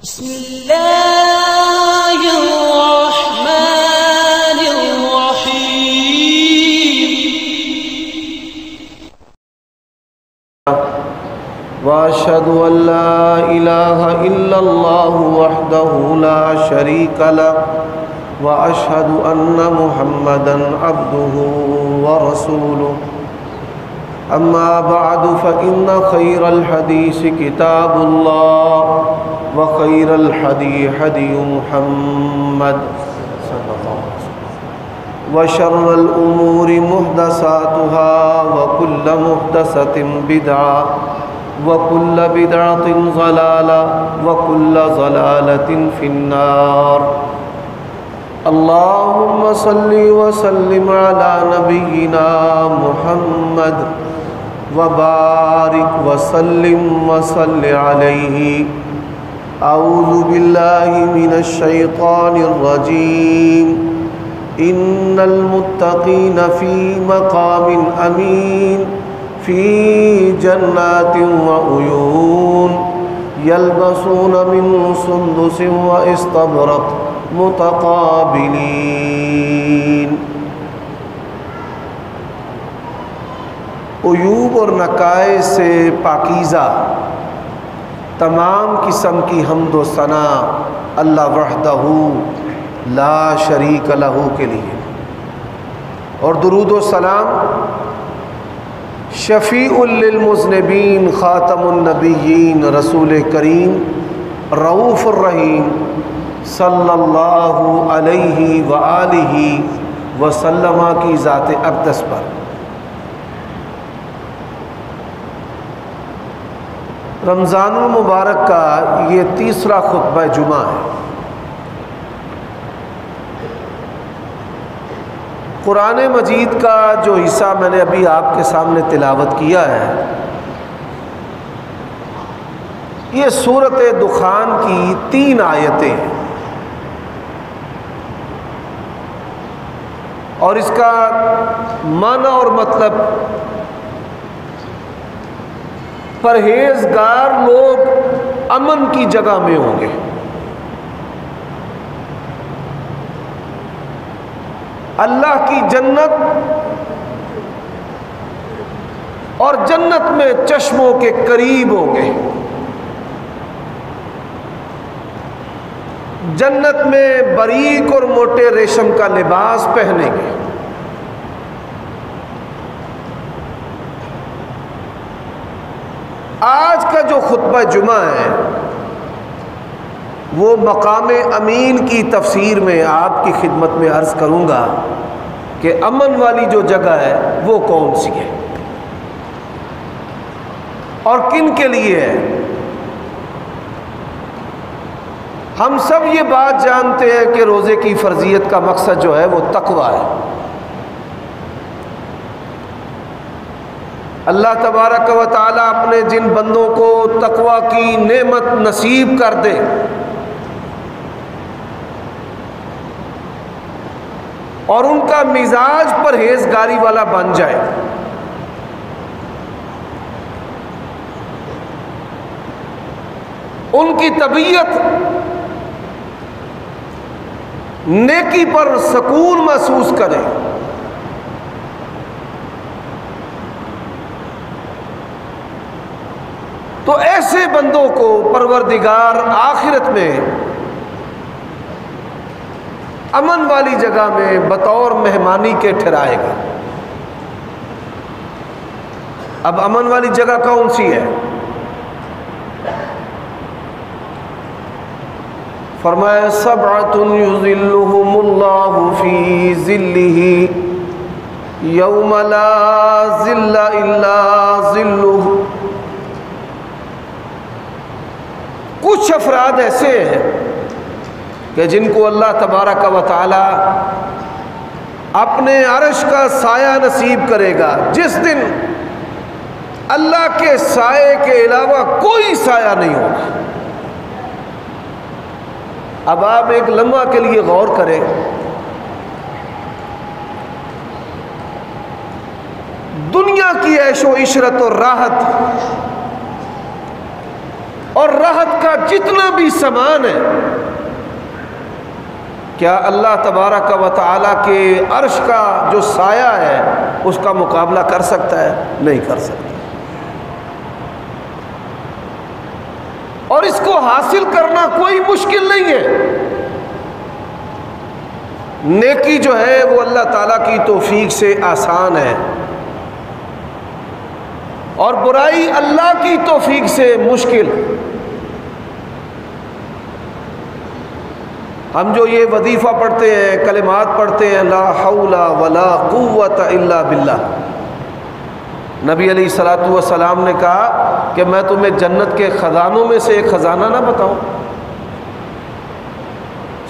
بسم الله الرحمن الرحيم وأشهد أن لا إله إلا الله وحده لا شريك له وأشهد أن محمدًا عبده ورسوله أما بعد فإن خير الحديث كتاب الله وخير الهدي هدي محمد صلى الله عليه وسلم وشر الأمور محدثاتها وكل محدثة بدعة وكل بدعة ضلالة وكل ضلالة في النار اللهم صل وسلم على نبينا محمد وبارك وسلم وصل عليه أعوذ بالله من الشيطان الرجيم إن المتقين في مقام أمين في جنات وعيون يلبسون من سندس واستبرق متقابلين عیوب اور نقائص سے پاکیزہ تمام قسم کی حمد و ثنا اللہ وحدہ لا شریک لہ کے لیے، اور درود و سلام شفیع للمذنبین خاتم النبیین رسول کریم رؤوف الرحیم صلی اللہ علیہ وآلہ وسلم کی ذات اقدس پر۔ رمضان المبارک کا یہ تیسرا خطبہ جمعہ ہے۔ قرآن مجید کا جو حصہ میں نے ابھی آپ کے سامنے تلاوت کیا ہے، یہ سورۃ دخان کی 3 آیتیں ہیں، اور اس کا معنی اور مطلب پرہیزگار لوگ امن کی جگہ میں ہوں گے، اللہ کی جنت اور جنت میں چشموں کے قریب ہوں گے، جنت میں باریک اور موٹے ریشم کا لباس پہنیں گے، آج کا جو خطبہ جمعہ ہے وہ مقام امین کی تفسیر میں آپ کی خدمت میں عرض کروں گا کہ امن والی جو جگہ ہے وہ کون سی ہے اور کن کے لیے ہے۔ ہم سب یہ بات جانتے ہیں کہ روزے کی فرضیت کا مقصد جو ہے وہ تقویٰ ہے۔ اللہ تبارک و تعالیٰ اپنے جن بندوں کو تقویٰ کی نعمت نصیب کر دے، اور ان کا مزاج پرہیزگاری والا بن جائے، ان کی طبیعت نیکی پر سکون محسوس کرے، تو ایسے بندوں کو پروردگار آخرت میں امن والی جگہ میں بطور مہمانی کے ٹھہرائے گا۔ اب امن والی جگہ کون سی ہے؟ فرمایا سبعۃ یظلھم اللہ فی ظلہ یوم لا ظل الا ظلہ۔ کچھ افراد ایسے ہیں کہ جن کو اللہ تبارک و تعالی اپنے عرش کا سایہ نصیب کرے گا، جس دن اللہ کے سائے کے علاوہ کوئی سایہ نہیں ہوگا۔ اب آپ ایک لمحہ کے لیے غور کریں، دنیا کی عیش و عشرت اور راحت اور راحت کا جتنا بھی سامان ہے، کیا اللہ تبارک و تعالیٰ کے عرش کا جو سایہ ہے اس کا مقابلہ کر سکتا ہے؟ نہیں کر سکتا۔ اور اس کو حاصل کرنا کوئی مشکل نہیں ہے۔ نیکی جو ہے وہ اللہ تعالیٰ کی توفیق سے آسان ہے، اور برائی اللہ کی توفیق سے مشکل۔ ہم جو یہ وظیفہ پڑھتے ہیں، کلمات پڑھتے ہیں، لا حول ولا قوت الا باللہ، نبی علیہ الصلوۃ والسلام نے کہا کہ میں تمہیں جنت کے خزانوں میں سے ایک خزانہ نہ بتاؤں؟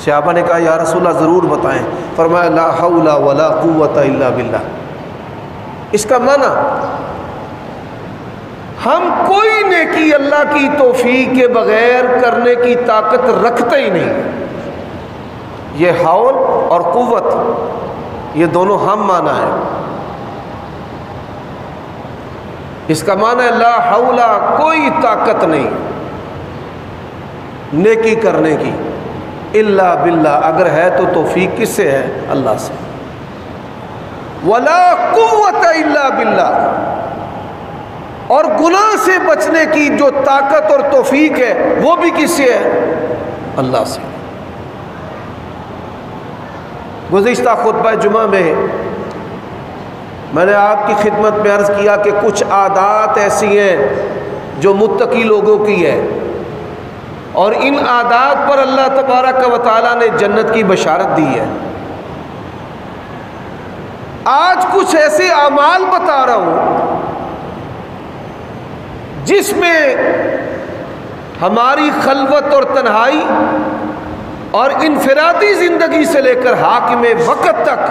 صحابہ نے کہا یا رسول اللہ ضرور بتائیں۔ فرمایا لا حول ولا قوت الا باللہ۔ اس کا معنی ہم کوئی نیکی اللہ کی توفیق کے بغیر کرنے کی طاقت رکھتے ہی نہیں۔ یہ حول اور قوت یہ دونوں ہم معنی ہے۔ اس کا معنی ہے لا حول، کوئی طاقت نہیں نیکی کرنے کی، الا باللہ، اگر ہے تو توفیق کس سے ہے؟ اللہ سے۔ ولا قوت الا باللہ، اور گناہ سے بچنے کی جو طاقت اور توفیق ہے وہ بھی کس سے ہے؟ اللہ سے۔ گزشتہ خطبہ جمعہ میں نے آپ کی خدمت میں عرض کیا کہ کچھ عادات ایسی ہیں جو متقی لوگوں کی ہے، اور ان عادات پر اللہ تبارک و تعالیٰ نے جنت کی بشارت دی ہے۔ آج کچھ ایسے اعمال بتا رہا ہوں جس میں ہماری خلوت اور تنہائی اور انفرادی زندگی سے لے کر حاکم وقت تک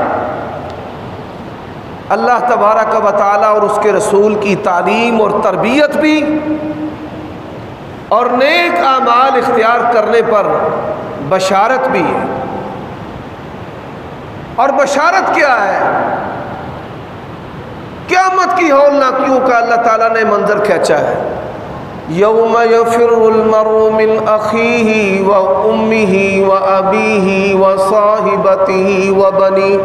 اللہ تبارک و تعالیٰ اور اس کے رسول کی تعلیم اور تربیت بھی، اور نیک اعمال اختیار کرنے پر بشارت بھی ہے۔ اور بشارت کیا ہے؟ قیامت کی ہولناکیوں کا اللہ تعالیٰ نے منظر کھینچا ہے۔ یوم یفر المرء من اخیہ و امہ و ابیہ و صاحبتہ و بنیہ،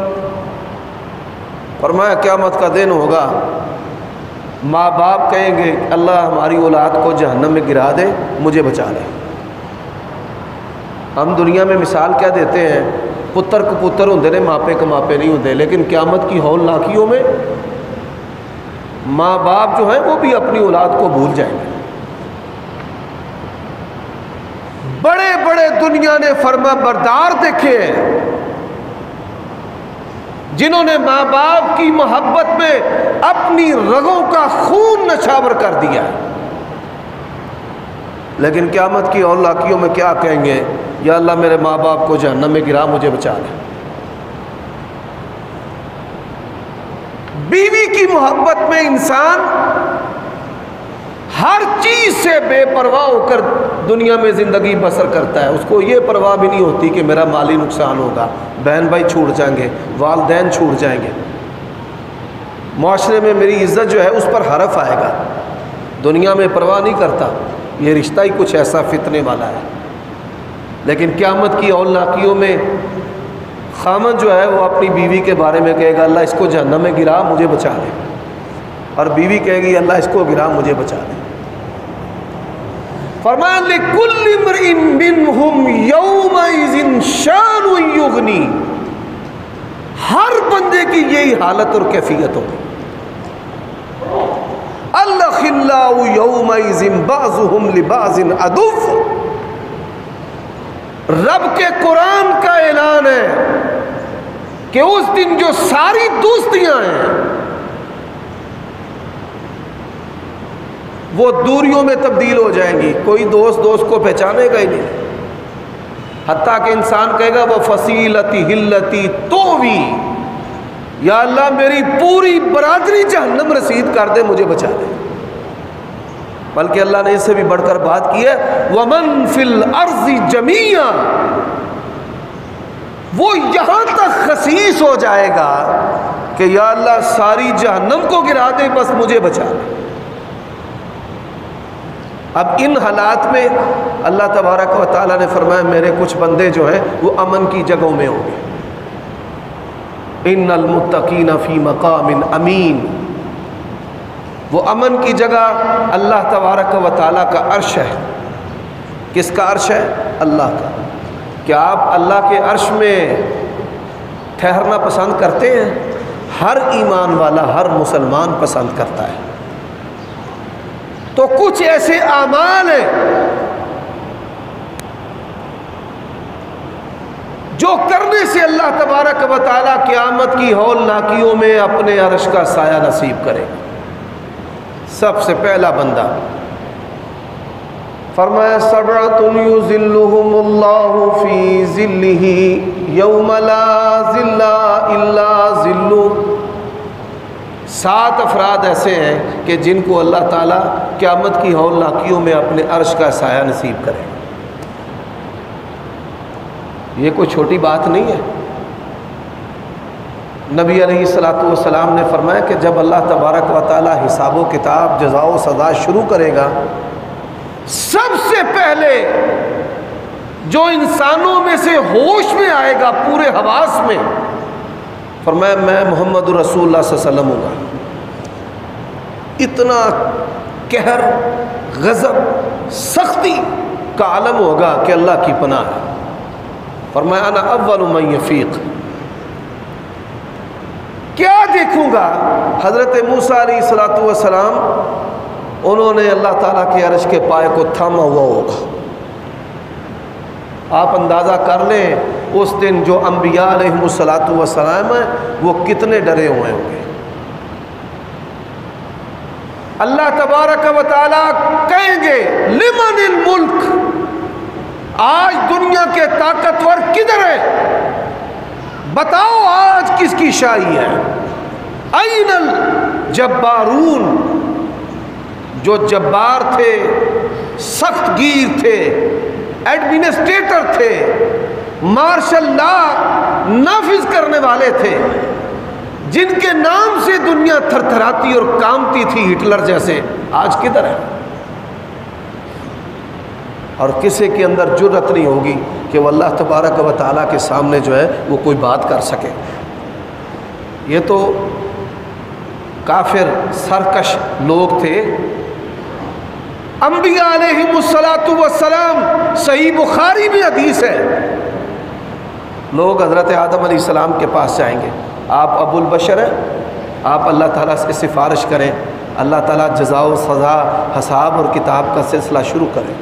فرمایا قیامت کا دن ہوگا، ماں باپ کہیں گے اللہ ہماری اولاد کو جہنم میں گرا دے، مجھے بچا لے۔ ہم دنیا میں مثال کیا دیتے ہیں، پتر کو پتر ہوندے نے، ماپے کو ماپے نہیں ہوندے، لیکن قیامت کی ہولناکیوں میں ماں باپ جو ہیں وہ بھی اپنی اولاد کو بھول جائیں گے۔ بڑے بڑے دنیا نے فرما بردار دیکھے ہیں جنہوں نے ماں باپ کی محبت میں اپنی رگوں کا خون نچھاور کر دیا ہے، لیکن قیامت کی ہولناکیوں میں کیا کہیں گے؟ یا اللہ میرے ماں باپ کو جہنم میں گرا، مجھے بچا لے۔ بیوی کی محبت میں انسان ہر چیز سے بے پرواہ ہو کر دنیا میں زندگی بسر کرتا ہے، اس کو یہ پرواہ بھی نہیں ہوتی کہ میرا مالی نقصان ہوگا، بہن بھائی چھوٹ جائیں گے، والدین چھوٹ جائیں گے، معاشرے میں میری عزت جو ہے اس پر حرف آئے گا۔ دنیا میں پرواہ نہیں کرتا، یہ رشتہ ہی کچھ ایسا فتنے والا ہے۔ لیکن قیامت کی ہولناکیوں میں خامد جو ہے وہ اپنی بیوی کے بارے میں کہے گا اللہ اس کو جہنم میں گرا، مجھے بچا لے، اور بیوی کہے گی اللہ اس کو گرا، مجھے بچا لے۔ فرمایا لِكُلِّ امْرِئٍ مِّنْهُمْ يَوْمَئِذٍ شَأْنٌ يُغْنِيهِ، ہر بندے کی یہی حالت اور کیفیت ہوگی۔ الْأَخِلَّاءُ يَوْمَئِذٍ بَعْضُهُمْ لِبَعْضٍ عَدُوٌّ، رب کے قرآن کا اعلان ہے کہ اس دن جو ساری دوستیاں ہیں وہ دوریوں میں تبدیل ہو جائیں گی، کوئی دوست دوست کو پہچانے گا ہی نہیں، حتیٰ کہ انسان کہے گا وہ فصیلتی ہلتی تووی، یا اللہ میری پوری برادری جہنم رسید کر دے، مجھے بچا دے۔ بلکہ اللہ نے اس سے بھی بڑھ کر بات کی ہے وَمَن فِي الْأَرْضِ جَمِيعًا، وہ یہاں تک خسیس ہو جائے گا کہ یا اللہ ساری جہنم کو گرا دے، بس مجھے بچا دے۔ اب ان حالات میں اللہ تبارک و تعالیٰ نے فرمایا میرے کچھ بندے جو ہیں وہ امن کی جگہوں میں ہوں گے. ان المتقین فی مقام امین. وہ امن کی جگہ اللہ تبارک و تعالیٰ کا عرش ہے. کس کا عرش ہے؟ اللہ کا. کیا آپ اللہ کے عرش میں ٹھہرنا پسند کرتے ہیں؟ ہر ایمان والا، ہر مسلمان پسند کرتا ہے. تو کچھ ایسے اعمال ہیں جو کرنے سے اللہ تبارک و تعالیٰ قیامت کی ہولناکیوں میں اپنے عرش کا سایہ نصیب کرے. سب سے پہلا بندہ فرمایا سبعۃ یظلھم اللہ فی ظلہ یوم لا ظل الا ظلہ. 7 افراد ایسے ہیں کہ جن کو اللہ تعالیٰ قیامت کی ہولناکیوں میں اپنے عرش کا سایہ نصیب کرے. یہ کوئی چھوٹی بات نہیں ہے. نبی علیہ الصلوۃ والسلام نے فرمایا کہ جب اللہ تبارک و تعالیٰ حساب و کتاب، جزا و سزا شروع کرے گا، سب سے پہلے جو انسانوں میں سے ہوش میں آئے گا پورے حواس میں، فرمایا میں محمد رسول اللہ صلی اللہ علیہ وسلم ہوں گا. اتنا قہر، غضب، سختی کا عالم ہوگا کہ اللہ کی پناہ ہے. فرمایا انا اول من یفیق. کیا دیکھوں گا؟ حضرت موسیٰ علیہ السلام انہوں نے اللہ تعالیٰ کے عرش کے پائے کو تھاما ہوا ہوگا. آپ اندازہ کر لیں اس دن جو انبیاء علیہ السلام ہیں وہ کتنے ڈرے ہوئے ہوں گے. اللہ تبارک و تعالیٰ کہیں گے لمن الملک، آج دنیا کے طاقتور کدھر ہے؟ بتاؤ آج کس کی شاہی ہے؟ این الجبارون، جو جبار تھے، سخت گیر تھے، ایڈمنسٹریٹر تھے، مارشل لا نافذ کرنے والے تھے، جن کے نام سے دنیا تھر تھراتی اور کامتی تھی، ہٹلر جیسے، آج کدھر ہے؟ اور کسی کے اندر جرأت نہیں ہوگی کہ وہ اللہ تبارک و تعالیٰ کے سامنے جو ہے وہ کوئی بات کر سکے. یہ تو کافر سرکش لوگ تھے. انبیاء علیہم السلام، صحیح بخاری میں حدیث ہے، لوگ حضرت آدم علیہ السلام کے پاس جائیں گے، آپ ابو البشر ہیں، آپ اللہ تعالیٰ سے سفارش کریں، اللہ تعالیٰ جزا و سزا، حساب اور کتاب کا سلسلہ شروع کریں.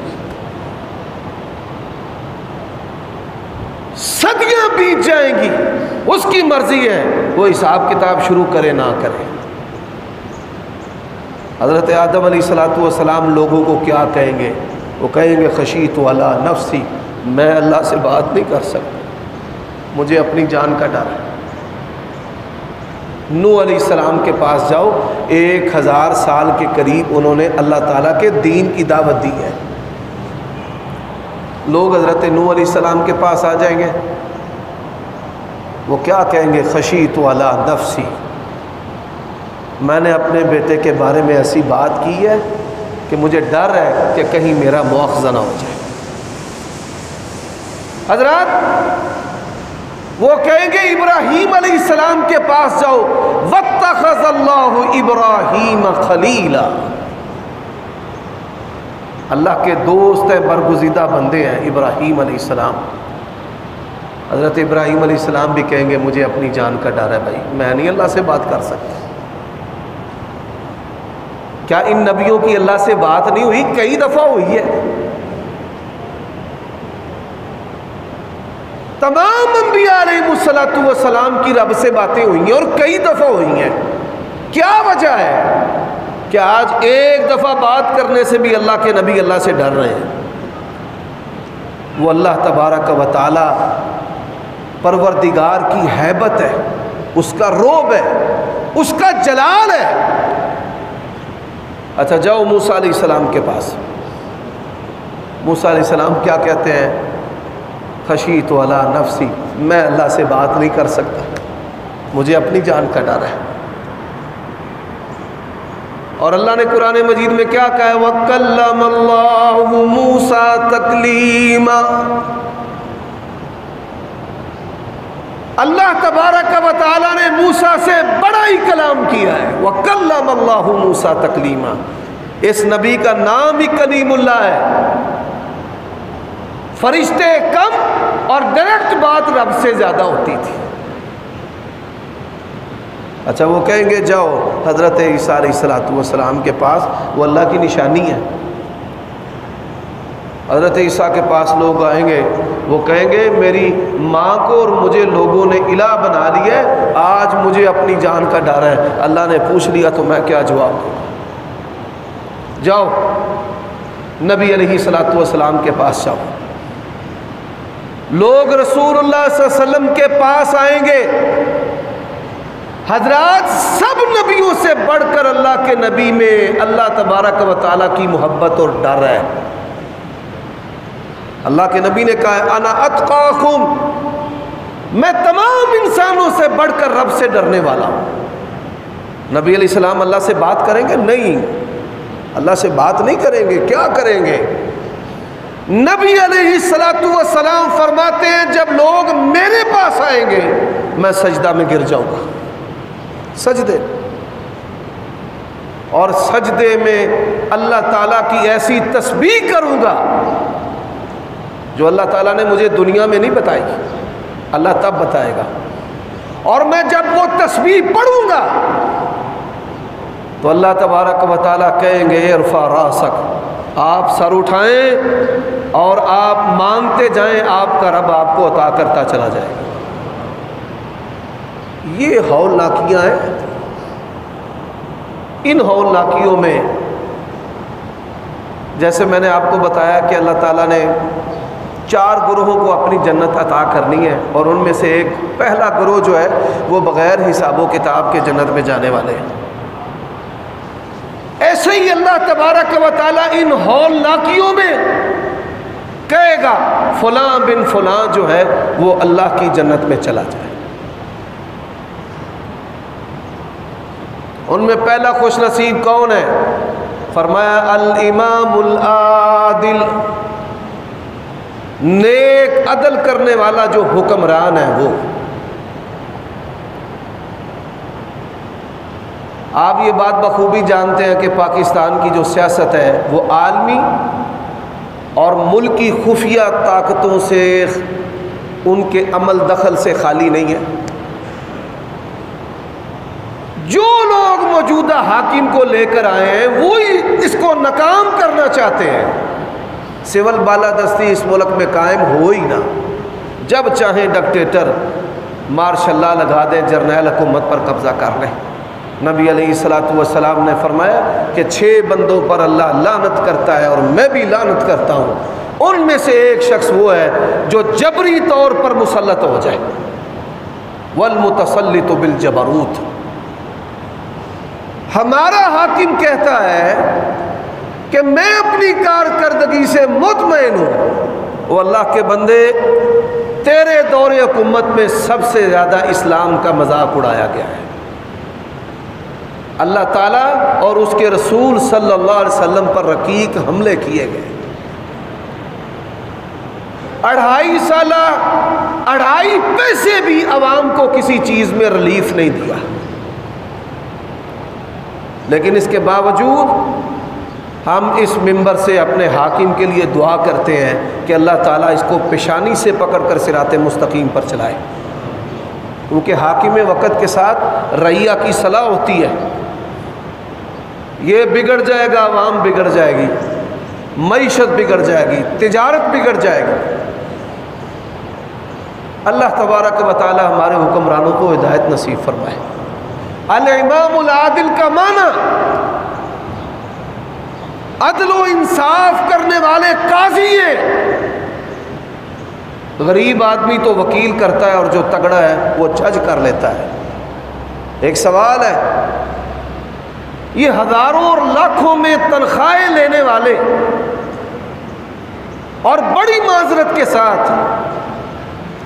صدیاں بیت جائیں گی، اس کی مرضی ہے وہ حساب کتاب شروع کرے نہ کرے. حضرت آدم علیہ السلام لوگوں کو کیا کہیں گے؟ وہ کہیں گے خشیت علی نفسی، میں اللہ سے بات نہیں کر سکتا، مجھے اپنی جان کا ڈر ہے. نوح علیہ السلام کے پاس جاؤ، 1000 سال کے قریب انہوں نے اللہ تعالیٰ کے دین کی دعوت دی ہے. لوگ حضرت نوح علیہ السلام کے پاس آ جائیں گے، وہ کیا کہیں گے؟ خشیت علی نفسی، میں نے اپنے بیٹے کے بارے میں ایسی بات کی ہے کہ مجھے ڈر ہے کہ کہیں میرا مواخذہ نہ ہو جائے. حضرات وہ کہیں گے ابراہیم علیہ السلام کے پاس جاؤ، واتخذ اللہ ابراہیم خلیلا، اللہ کے دوست ہیں، برگزیدہ بندے ہیں ابراہیم علیہ السلام. حضرت ابراہیم علیہ السلام بھی کہیں گے مجھے اپنی جان کا ڈر ہے بھائی، میں نہیں اللہ سے بات کر سکتا. کیا ان نبیوں کی اللہ سے بات نہیں ہوئی؟ کئی دفعہ ہوئی ہے. تمام انبیاء علیہ السلام کی رب سے باتیں ہوئی ہیں اور کئی دفعہ ہوئی ہیں. کیا وجہ ہے کہ آج ایک دفعہ بات کرنے سے بھی اللہ کے نبی اللہ سے ڈر رہے ہیں؟ وہ اللہ تبارک و تعالی پروردگار کی ہیبت ہے، اس کا رعب ہے، اس کا جلال ہے. اچھا جاؤ موسیٰ علیہ السلام کے پاس. موسیٰ علیہ السلام کیا کہتے ہیں؟ خشیت علی نفسی، میں اللہ سے بات نہیں کر سکتا، مجھے اپنی جان کا ڈر ہے. اور اللہ نے قرآن مجید میں کیا کہا ہے؟ وَكَلَّمَ اللَّهُ مُوسَىٰ تَكْلِيمًا۔ اللہ تبارک و تعالیٰ نے موسیٰ سے بڑا ہی کلام کیا ہے۔ وَكَلَّمَ اللَّهُ مُوسَىٰ تَكْلِيمًا، اس نبی کا نام ہی کلیم اللہ ہے۔ فرشتے کم اور ڈائریکٹ بات رب سے زیادہ ہوتی تھی۔ اچھا وہ کہیں گے جاؤ حضرت عیسیٰ علیہ السلام کے پاس، وہ اللہ کی نشانی ہے۔ حضرت عیسیٰ کے پاس لوگ آئیں گے، وہ کہیں گے میری ماں کو اور مجھے لوگوں نے الہ بنا لیا ہے، آج مجھے اپنی جان کا ڈر ہے۔ اللہ نے پوچھ لیا تو میں کیا جواب دوں؟ جاؤ نبی علیہ السلام کے پاس جاؤ۔ لوگ رسول اللہ صلی اللہ علیہ وسلم کے پاس آئیں گے۔ حضرات سب نبیوں سے بڑھ کر اللہ کے نبی میں اللہ تبارک و تعالیٰ کی محبت اور ڈر ہے۔ اللہ کے نبی نے کہا ہے انا اتقاکم، میں تمام انسانوں سے بڑھ کر رب سے ڈرنے والا ہوں۔ نبی علیہ السلام اللہ سے بات کریں گے؟ نہیں، اللہ سے بات نہیں کریں گے۔ کیا کریں گے؟ نبی علیہ السلام فرماتے ہیں جب لوگ میرے پاس آئیں گے میں سجدہ میں گر جاؤں گا، سجدے، اور سجدے میں اللہ تعالیٰ کی ایسی تسبیح کروں گا جو اللہ تعالیٰ نے مجھے دنیا میں نہیں بتائی، اللہ تب بتائے گا۔ اور میں جب وہ تسبیح پڑھوں گا تو اللہ تبارک و تعالیٰ کہیں گے ارفع راسک، آپ سر اٹھائیں اور آپ مانگتے جائیں، آپ کا رب آپ کو عطا کرتا چلا جائے گا۔ یہ ہولناکیاں ہیں۔ ان ہولناکیوں میں جیسے میں نے آپ کو بتایا کہ اللہ تعالیٰ نے 4 گروہوں کو اپنی جنت عطا کرنی ہے، اور ان میں سے ایک پہلا گروہ جو ہے وہ بغیر حساب و کتاب کے جنت میں جانے والے ہیں۔ ایسے ہی اللہ تبارک و تعالیٰ ان ہولناکیوں میں کہے گا فلاں بن فلاں جو ہے وہ اللہ کی جنت میں چلا جائے۔ ان میں پہلا خوش نصیب کون ہے؟ فرمایا الامام العادل، نیک عدل کرنے والا جو حکمران ہے وہ۔ آپ یہ بات بخوبی جانتے ہیں کہ پاکستان کی جو سیاست ہے وہ عالمی اور ملکی خفیہ طاقتوں سے، ان کے عمل دخل سے خالی نہیں ہے۔ جو لوگ موجودہ حاکم کو لے کر آئے ہیں وہی اس کو ناکام کرنا چاہتے ہیں۔ سول بالادستی اس ملک میں قائم ہو ہی نہ، جب چاہیں ڈکٹیٹر مارشل لا لگا دیں، جرنیل حکومت پر قبضہ کر لیں۔ نبی علیہ السلام نے فرمایا کہ 6 بندوں پر اللہ لعنت کرتا ہے اور میں بھی لعنت کرتا ہوں، ان میں سے ایک شخص وہ ہے جو جبری طور پر مسلط ہو جائے، والمتسلط بالجبروت۔ ہمارا حاکم کہتا ہے کہ میں اپنی کارکردگی سے مطمئن ہوں، وہ اللہ کے بندے تیرے دور حکومت میں سب سے زیادہ اسلام کا مذاق اڑایا گیا ہے۔ اللہ تعالیٰ اور اس کے رسول صلی اللہ علیہ وسلم پر رقیق حملے کیے گئے۔ 2.5 سالہ 2.5 پیسے بھی عوام کو کسی چیز میں ریلیف نہیں دیا، لیکن اس کے باوجود ہم اس ممبر سے اپنے حاکم کے لیے دعا کرتے ہیں کہ اللہ تعالیٰ اس کو پیشانی سے پکڑ کر صراط مستقیم پر چلائے، کیونکہ حاکم وقت کے ساتھ رعیہ کی صلاح ہوتی ہے۔ یہ بگڑ جائے گا، عوام بگڑ جائے گی، معیشت بگڑ جائے گی، تجارت بگڑ جائے گی۔ اللہ تبارک و تعالی ہمارے حکمرانوں کو ہدایت نصیب فرمائے۔ الامام العادل کا معنی عدل و انصاف کرنے والے قاضی ہیں۔ غریب آدمی تو وکیل کرتا ہے اور جو تگڑا ہے وہ جج کر لیتا ہے۔ ایک سوال ہے، یہ ہزاروں اور لاکھوں میں تنخواہیں لینے والے اور بڑی معذرت کے ساتھ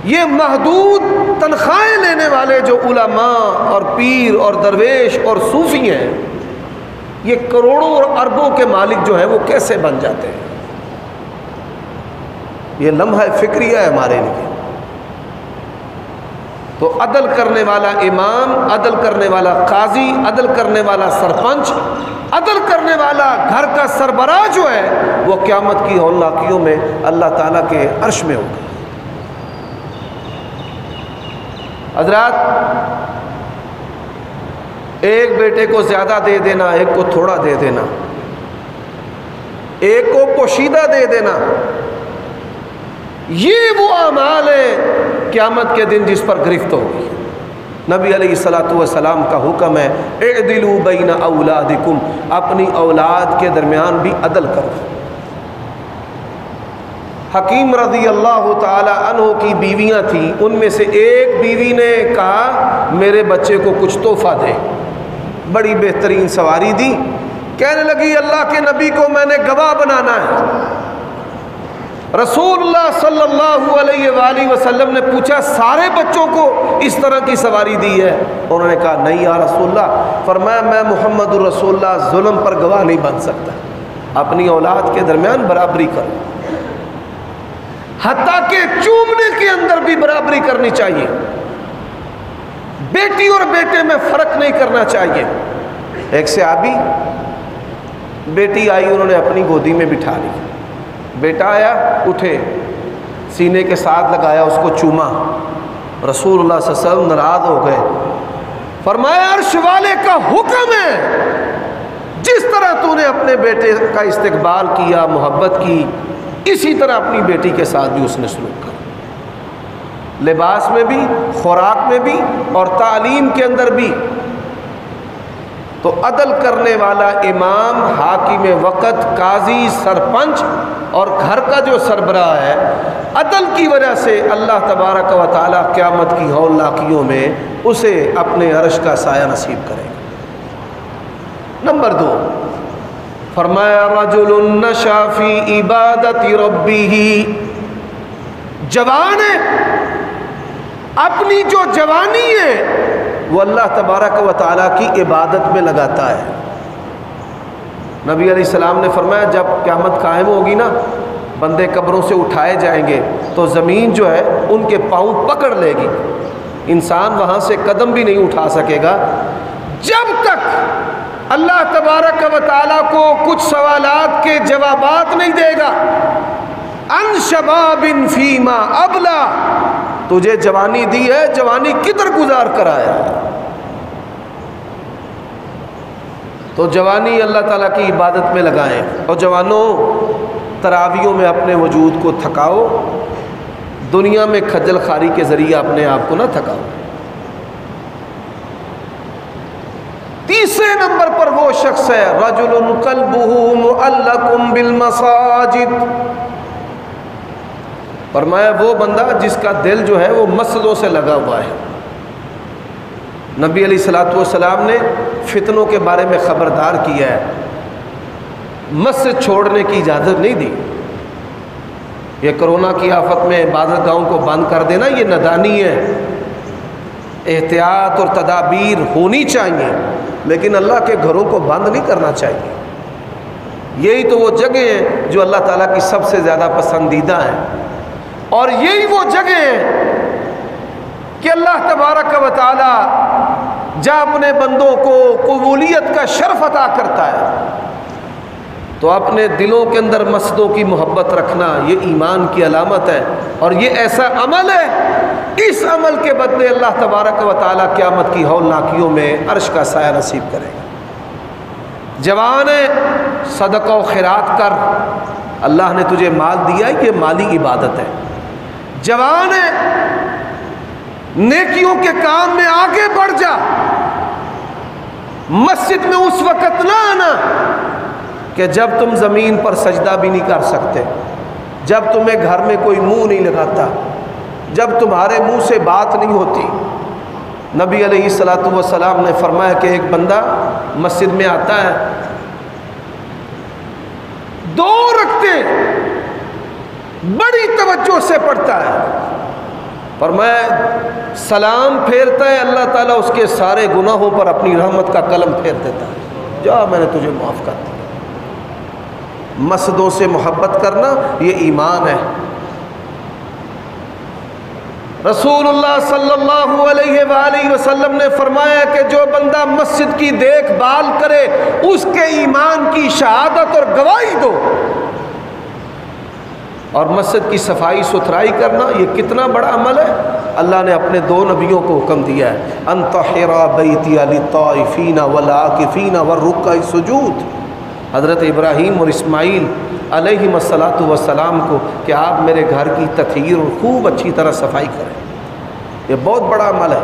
یہ محدود تنخواہیں لینے والے جو علماء اور پیر اور درویش اور صوفی ہیں، یہ کروڑوں اور اربوں کے مالک جو ہیں وہ کیسے بن جاتے ہیں؟ یہ لمحہ فکریہ ہے ہمارے لیے۔ تو عدل کرنے والا امام، عدل کرنے والا قاضی، عدل کرنے والا سرپنچ، عدل کرنے والا گھر کا سربراہ جو ہے وہ قیامت کی ہولناکیوں میں اللہ تعالیٰ کے عرش میں ہوگا۔ حضرات، ایک بیٹے کو زیادہ دے دینا، ایک کو تھوڑا دے دینا، ایک کو پوشیدہ دے دینا، یہ وہ اعمال ہیں قیامت کے دن جس پر گرفت ہوگی۔ نبی علیہ الصلوۃ والسلام کا حکم ہے اعدلوا بین اولادکم، اپنی اولاد کے درمیان بھی عدل کرو۔ حکیم رضی اللہ تعالی عنہ کی بیویاں تھیں، ان میں سے ایک بیوی نے کہا میرے بچے کو کچھ تحفہ دے، بڑی بہترین سواری دی، کہنے لگی اللہ کے نبی کو میں نے گواہ بنانا ہے۔ رسول اللہ صلی اللہ علیہ وآلہ وسلم نے پوچھا سارے بچوں کو اس طرح کی سواری دی ہے؟ انہوں نے کہا نہیں یا رسول اللہ۔ فرمایا میں محمد الرسول اللہ ظلم پر گواہ نہیں بن سکتا، اپنی اولاد کے درمیان برابری کرو، حتیٰ کہ چومنے کے اندر بھی برابری کرنی چاہیے، بیٹی اور بیٹے میں فرق نہیں کرنا چاہیے۔ ایک صحابی، بیٹی آئی، انہوں نے اپنی گودی میں بٹھا لی، بیٹا آیا، اٹھے، سینے کے ساتھ لگایا، اس کو چوما۔ رسول اللہ صلی اللہ علیہ وسلم ناراض ہو گئے، فرمایا عرش والے کا حکم ہے جس طرح تو نے اپنے بیٹے کا استقبال کیا، محبت کی، اسی طرح اپنی بیٹی کے ساتھ بھی اس نے سلوک کیا، لباس میں بھی، خوراک میں بھی، اور تعلیم کے اندر بھی۔ تو عدل کرنے والا امام، حاکم وقت، قاضی، سرپنچ اور گھر کا جو سربراہ ہے، عدل کی وجہ سے اللہ تبارک و تعالیٰ قیامت کی ہولناکیوں میں اسے اپنے عرش کا سایہ نصیب کرے گا۔ نمبر 2، فرمایا رجل نشا فی عبادت ربہ، جوان ہے، اپنی جو جوانی ہے وہ اللہ تبارک و تعالیٰ کی عبادت میں لگاتا ہے۔ نبی علیہ السلام نے فرمایا جب قیامت قائم ہوگی نا، بندے قبروں سے اٹھائے جائیں گے تو زمین جو ہے ان کے پاؤں پکڑ لے گی، انسان وہاں سے قدم بھی نہیں اٹھا سکے گا جب تک اللہ تبارک و تعالیٰ کو کچھ سوالات کے جوابات نہیں دے گا۔ ان شباب فیما ابلا، تجھے جوانی دی ہے، جوانی کدھر گزار کر آیا؟ تو جوانی اللہ تعالیٰ کی عبادت میں لگائیں۔ اور جوانوں، تراویحوں میں اپنے وجود کو تھکاؤ، دنیا میں کھجل خواری کے ذریعے اپنے آپ کو نہ تھکاؤ۔ تیسرے نمبر پر وہ شخص ہے رجل قلبہ معلق بالمساجد، فرمایا وہ بندہ جس کا دل جو ہے وہ مسجدوں سے لگا ہوا ہے۔ نبی علیہ الصلوۃ والسلام نے فتنوں کے بارے میں خبردار کیا ہے، مسجد چھوڑنے کی اجازت نہیں دی۔ یہ کرونا کی آفت میں عبادت گاہوں کو بند کر دینا یہ نادانی ہے، احتیاط اور تدابیر ہونی چاہیے، لیکن اللہ کے گھروں کو بند نہیں کرنا چاہیے۔ یہی تو وہ جگہ ہیں جو اللہ تعالیٰ کی سب سے زیادہ پسندیدہ ہیں، اور یہی وہ جگہ ہیں کہ اللہ تبارک و تعالیٰ جہاں اپنے بندوں کو قبولیت کا شرف عطا کرتا ہے، تو اپنے دلوں کے اندر مسجدوں کی محبت رکھنا یہ ایمان کی علامت ہے، اور یہ ایسا عمل ہے، اس عمل کے بدلے اللہ تبارک و تعالیٰ قیامت کی ہولناکیوں میں عرش کا سایہ نصیب کرے گا۔ جوان ہے، صدقہ و خیرات کر، اللہ نے تجھے مال دیا ہے، یہ مالی عبادت ہے۔ جوان ہے، نیکیوں کے کام میں آگے بڑھ جا، مسجد میں اس وقت نہ آنا کہ جب تم زمین پر سجدہ بھی نہیں کر سکتے، جب تمہیں گھر میں کوئی منہ نہیں لگاتا، جب تمہارے منہ سے بات نہیں ہوتی۔ نبی علیہ الصلوۃ والسلام نے فرمایا کہ ایک بندہ مسجد میں آتا ہے، 2 رکعتیں بڑی توجہ سے پڑھتا ہے، فرمایا سلام پھیرتا ہے، اللہ تعالیٰ اس کے سارے گناہوں پر اپنی رحمت کا قلم پھیر دیتا ہے۔ جا میں نے تجھے معاف کر دیا۔ مسجدوں سے محبت کرنا یہ ایمان ہے۔ رسول اللہ صلی اللہ علیہ وآلہ وسلم نے فرمایا کہ جو بندہ مسجد کی دیکھ بھال کرے اس کے ایمان کی شہادت اور گواہی دو۔ اور مسجد کی صفائی ستھرائی کرنا یہ کتنا بڑا عمل ہے۔ اللہ نے اپنے دو نبیوں کو حکم دیا ہے، ان طہر بیتی للطائفین والعاکفین والرکع السجود۔ حضرت ابراہیم اور اسماعیل علیہم الصلاۃ والسلام کو کہ آپ میرے گھر کی تطہیر اور خوب اچھی طرح صفائی کریں، یہ بہت بڑا عمل ہے۔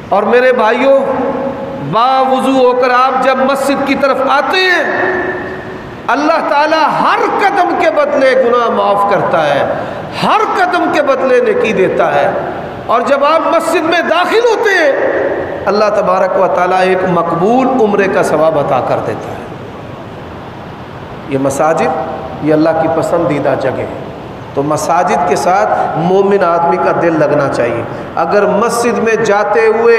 اور میرے بھائیوں، باوضو ہو کر آپ جب مسجد کی طرف آتے ہیں، اللہ تعالیٰ ہر قدم کے بدلے گناہ معاف کرتا ہے، ہر قدم کے بدلے نیکی دیتا ہے۔ اور جب آپ مسجد میں داخل ہوتے ہیں، اللہ تبارک و تعالیٰ ایک مقبول عمرے کا ثواب عطا کر دیتا ہے۔ یہ مساجد یہ اللہ کی پسندیدہ جگہ ہے، تو مساجد کے ساتھ مومن آدمی کا دل لگنا چاہیے۔ اگر مسجد میں جاتے ہوئے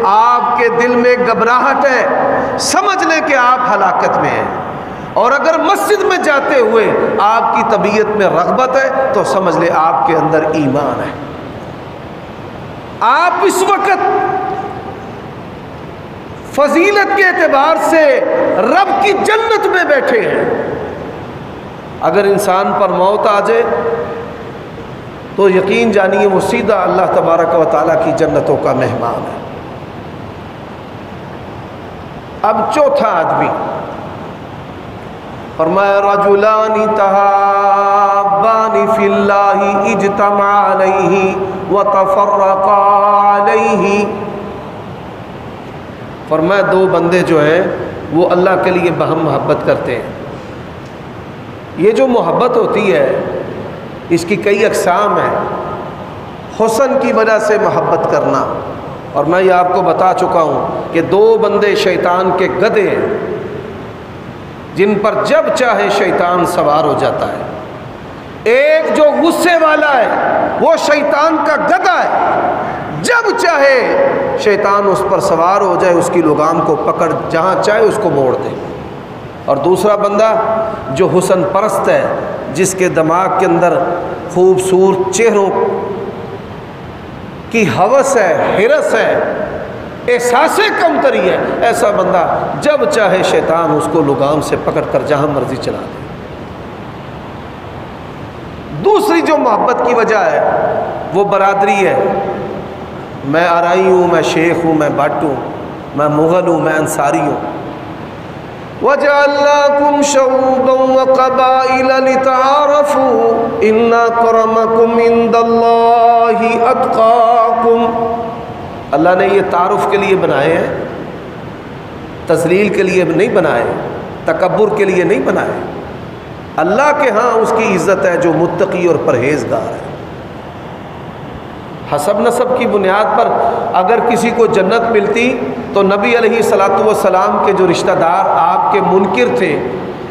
آپ کے دل میں گھبراہٹ ہے، سمجھ لیں کہ آپ ہلاکت میں ہیں، اور اگر مسجد میں جاتے ہوئے آپ کی طبیعت میں رغبت ہے تو سمجھ لیں آپ کے اندر ایمان ہے۔ آپ اس وقت فضیلت کے اعتبار سے رب کی جنت میں بیٹھے ہیں۔ اگر انسان پر موت آ جائے تو یقین جانیے وہ سیدھا اللہ تبارک و تعالیٰ کی جنتوں کا مہمان ہے۔ اب چوتھا آدمی فرمایا رجلان تحابان فی اللہ اجتمعا علیہ وتفرقا علیہ۔ فرمایا دو بندے جو ہیں وہ اللہ کے لیے باہم محبت کرتے ہیں۔ یہ جو محبت ہوتی ہے اس کی کئی اقسام ہیں۔ حسن کی وجہ سے محبت کرنا، اور میں یہ آپ کو بتا چکا ہوں کہ دو بندے شیطان کے گدھے ہیں جن پر جب چاہے شیطان سوار ہو جاتا ہے۔ ایک جو غصے والا ہے وہ شیطان کا گدھا ہے، جب چاہے شیطان اس پر سوار ہو جائے، اس کی لگام کو پکڑ جہاں چاہے اس کو موڑ دے۔ اور دوسرا بندہ جو حسن پرست ہے، جس کے دماغ کے اندر خوبصورت چہروں کی ہوس ہے، ہرس ہے، احساس کمتری ہے، ایسا بندہ جب چاہے شیطان اس کو لگام سے پکڑ کر جہاں مرضی چلا دے۔ دوسری جو محبت کی وجہ ہے وہ برادری ہے۔ میں آرائی ہوں، میں شیخ ہوں، میں بٹ ہوں، میں مغل ہوں، میں انصاری ہوں۔ وَجَعَلْنَاكُمْ شَعُوبًا وَقَبَائِلَ لِتَعَارَفُوا إِنَّ أَكْرَمَكُمْ عِندَ اللَّهِ أَتْقَاكُمْ۔ اللہ نے یہ تعارف کے لیے بنائے ہیں، تذلیل کے لیے نہیں بنائے، تکبر کے لیے نہیں بنائے۔ اللہ کے ہاں اس کی عزت ہے جو متقی اور پرہیزگار ہے۔ حسب نسب کی بنیاد پر اگر کسی کو جنت ملتی تو نبی علیہ الصلوۃ والسلام کے جو رشتہ دار آپ کے منکر تھے،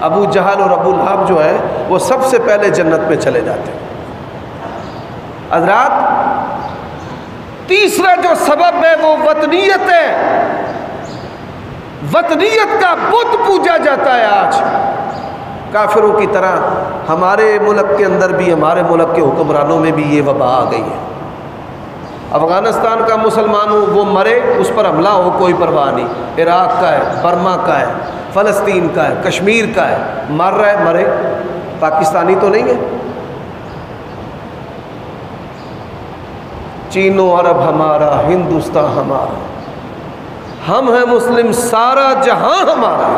ابو جہل اور ابو لہب جو ہے، وہ سب سے پہلے جنت میں چلے جاتے۔ حضرات، تیسرا جو سبب ہے وہ وطنیت ہے۔ وطنیت کا بت پوجا جاتا ہے آج کافروں کی طرح۔ ہمارے ملک کے اندر بھی، ہمارے ملک کے حکمرانوں میں بھی یہ وبا آ گئی ہے۔ افغانستان کا مسلمان ہو، وہ مرے، اس پر حملہ ہو، کوئی پرواہ نہیں۔ عراق کا ہے، برما کا ہے، فلسطین کا ہے، کشمیر کا ہے، مر رہا ہے، مرے، پاکستانی تو نہیں ہے۔ چین و عرب ہمارا، ہندوستان ہمارا، ہم ہیں مسلم، سارا جہاں ہمارا۔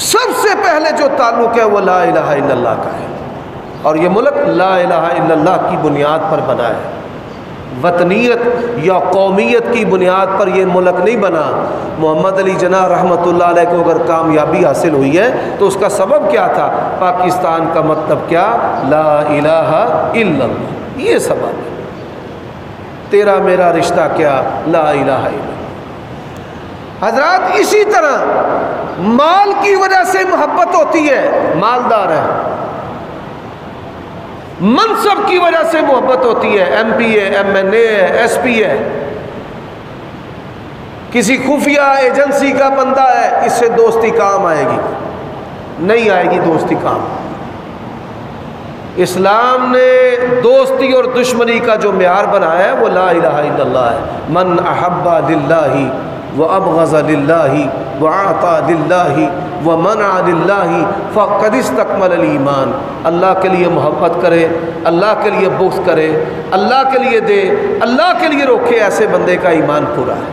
سب سے پہلے جو تعلق ہے وہ لا الہ الا اللہ کا ہے، اور یہ ملک لا الہ الا اللہ کی بنیاد پر بنا ہے۔ وطنیت یا قومیت کی بنیاد پر یہ ملک نہیں بنا۔ محمد علی جناح رحمۃ اللہ علیہ کو اگر کامیابی حاصل ہوئی ہے تو اس کا سبب کیا تھا؟ پاکستان کا مطلب کیا؟ لا الہ الا اللہ، یہ سبب ہے۔ تیرا میرا رشتہ کیا؟ لا الہ الا اللہ۔ حضرات، اسی طرح مال کی وجہ سے محبت ہوتی ہے، مالدار ہے۔ منصب کی وجہ سے محبت ہوتی ہے، ایم پی ہے، ایم این اے ہے، ایس پی ہے۔ کسی خفیہ ایجنسی کا بندہ ہے، اس سے دوستی کام آئے گی؟ نہیں آئے گی دوستی کام۔ اسلام نے دوستی اور دشمنی کا جو معیار بنایا ہے وہ لا الہ الا اللہ ہے۔ من احب للہ وابغض للہ وعطى للہ ومنع للہ فقد استکمل الایمان۔ اللہ کے لیے محبت کرے، اللہ کے لیے بغض کرے، اللہ کے لیے دے، اللہ کے لیے روکے، ایسے بندے کا ایمان پورا ہے۔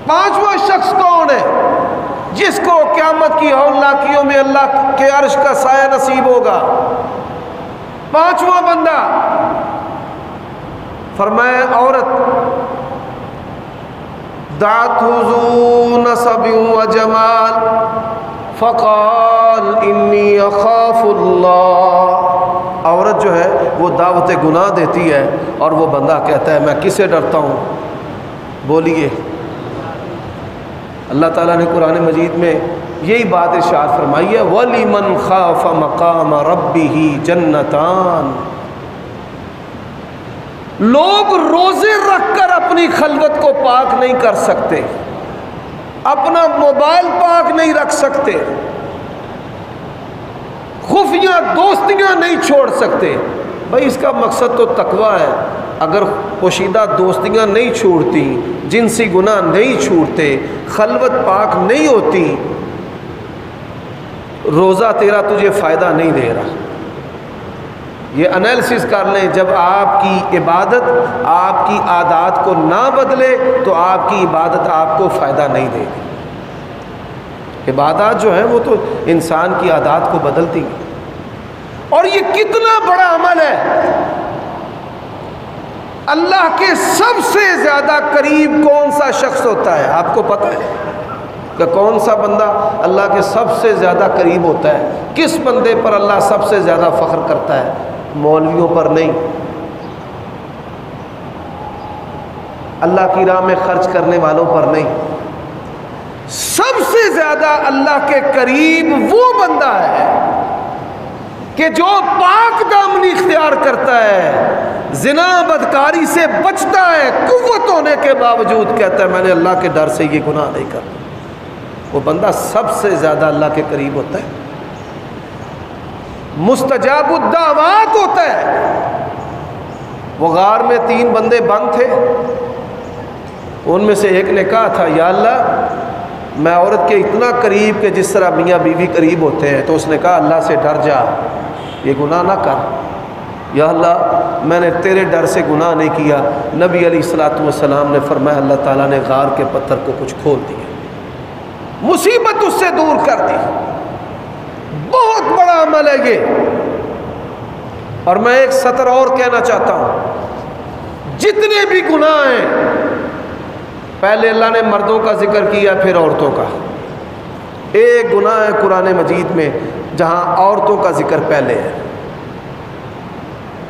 پانچواں شخص کون ہے؟ جس کو قیامت کی ہولناکیوں میں اللہ کے عرش کا سایہ نصیب ہوگا۔ پانچواں بندہ فرمایا عورت، دعته ذو نسب وجمال فقال انی اخاف اللہ۔ عورت جو ہے وہ دعوت گناہ دیتی ہے اور وہ بندہ کہتا ہے میں کس سے ڈرتا ہوں؟ بولیے۔ اللہ تعالیٰ نے قرآن مجید میں یہی بات ارشاد فرمائی ہے، وَلِمَنْ خَافَ مَقَامَ رَبِّهِ جَنَّتَانِ۔ لوگ روزے رکھ کر اپنی خلوت کو پاک نہیں کر سکتے، اپنا موبائل پاک نہیں رکھ سکتے، خفیہ دوستیاں نہیں چھوڑ سکتے۔ بھائی اس کا مقصد تو تقویٰ ہے۔ اگر پوشیدہ دوستیاں نہیں چھوڑتی، جنسی گناہ نہیں چھوڑتے، خلوت پاک نہیں ہوتی، روزہ تیرا تجھے فائدہ نہیں دے رہا۔ یہ انالیسس کر لیں، جب آپ کی عبادت آپ کی عادات کو نہ بدلے تو آپ کی عبادت آپ کو فائدہ نہیں دے گی۔ عبادات جو ہیں وہ تو انسان کی عادات کو بدلتی ہیں۔ اور یہ کتنا بڑا عمل ہے۔ اللہ کے سب سے زیادہ قریب کون سا شخص ہوتا ہے؟ آپ کو پتہ ہے کہ کون سا بندہ اللہ کے سب سے زیادہ قریب ہوتا ہے؟ کس بندے پر اللہ سب سے زیادہ فخر کرتا ہے؟ مولویوں پر نہیں، اللہ کی راہ میں خرچ کرنے والوں پر نہیں، سب سے زیادہ اللہ کے قریب وہ بندہ ہے کہ جو پاک دامنی اختیار کرتا ہے، زنا بدکاری سے بچتا ہے، قوت ہونے کے باوجود کہتا ہے میں نے اللہ کے ڈر سے یہ گناہ نہیں کرتا، وہ بندہ سب سے زیادہ اللہ کے قریب ہوتا ہے، مستجاب الدعوات ہوتا ہے۔ وہ غار میں 3 بندے بند تھے، ان میں سے ایک نے کہا تھا یا اللہ میں عورت کے اتنا قریب کہ جس طرح میاں بیوی قریب ہوتے ہیں، تو اس نے کہا اللہ سے ڈر جا، یہ گناہ نہ کر۔ یا اللہ میں نے تیرے ڈر سے گناہ نہیں کیا۔ نبی علیہ الصلوۃ والسلام نے فرمایا اللہ تعالیٰ نے غار کے پتھر کو کچھ کھول دیا، مصیبت اس سے دور کر دی۔ بہت بڑا عمل ہے یہ۔ اور میں ایک سطر اور کہنا چاہتا ہوں، جتنے بھی گناہ ہیں، پہلے اللہ نے مردوں کا ذکر کیا پھر عورتوں کا۔ ایک گناہ ہے قرآن مجید میں جہاں عورتوں کا ذکر پہلے ہے،